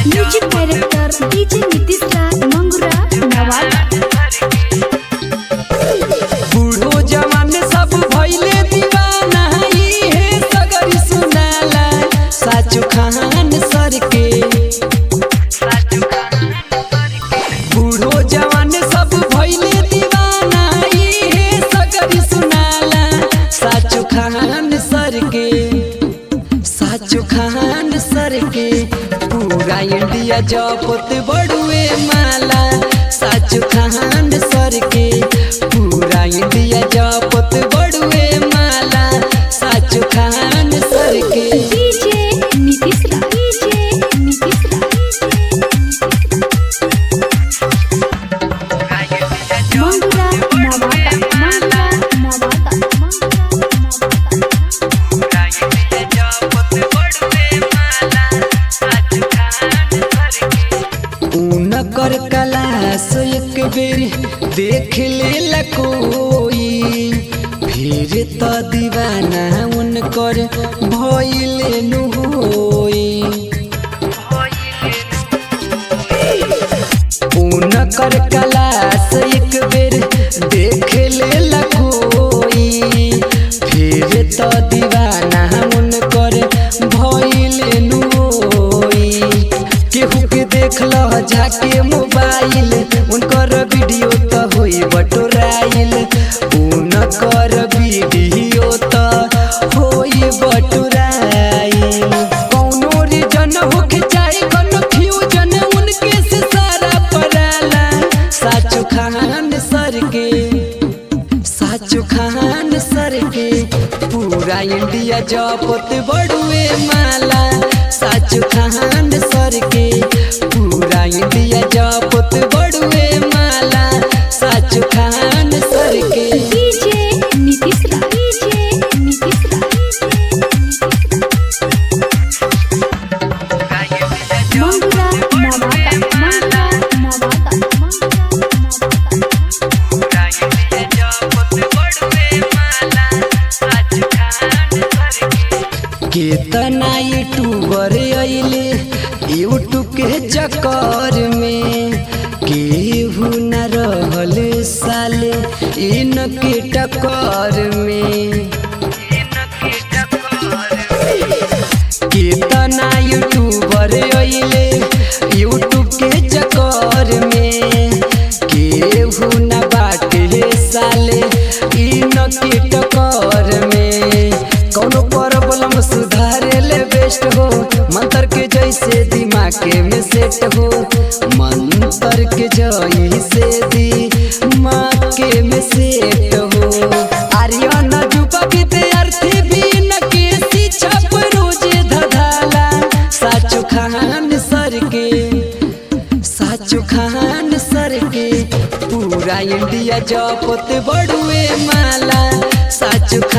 Music director DJ Nitish राज मंगुरा नवादा। बूढ़ो जवान सब भइले दीवाना है सगरी सुनाला साचु खान सर के। बूढ़ो जवान सब भइले दीवाना है सगरी सुनाला साचु खान सर के। साचु खान सर के पूरा इंडिया जपत बड़ुए माला साचु खान सर के। पूरा इंडिया जपत बड़ुए माला साचु खान सर के। डीजे नीतीश राज डीजे नीतीश राज मंगुरा नवादा मंगुरा उनकर क्लास एक बेर देख ले कोई फिर तो दीवाना उनकर भइले नु होई। उनकर क्लास एक बेर देख ले कोई फिर तो दीवाना उनकर भइले नु होई। केहू के देख लो जाके मोबाइल उनकर वीडियो तो होई बटोराइल। उनकर वीडियो तो होई बटोराइल। कौनो रीजन होके चाहे कन्फ्यूजन उनके से सारा पड़ाला साचु खान सर के। साचु खान सर के पूरा इंडिया जपत बड़ुए माला साचु खान सर के। पूरा इंडिया जपत बड़ुए माला साचु खान सर के। डीजे नीतीश राज डीजे नीतीश राज मंगुरा नवादा केतना यूट्यूबर अइले यूट्यूब के चक्कर में केहू न रहल साले इनके टक्कर में। केतना यूट्यूबर अइले यूट्यूब के चक्कर में केहू न बाटे साले इनके टक्कर में। कौनो प्रॉब्लम सुधारे ले बेस्ट हो मंत्र के जैसे दिमाग में सेट हो। मंत्र के जैसे दिमाग में सेट हो। आर्यन जुबा विद्यार्थी बिन के शिक्षा पर रोजे धधाला साचु खान सर के। साचु खान सर के पूरा इंडिया जपत बड़ुए माला साचु खान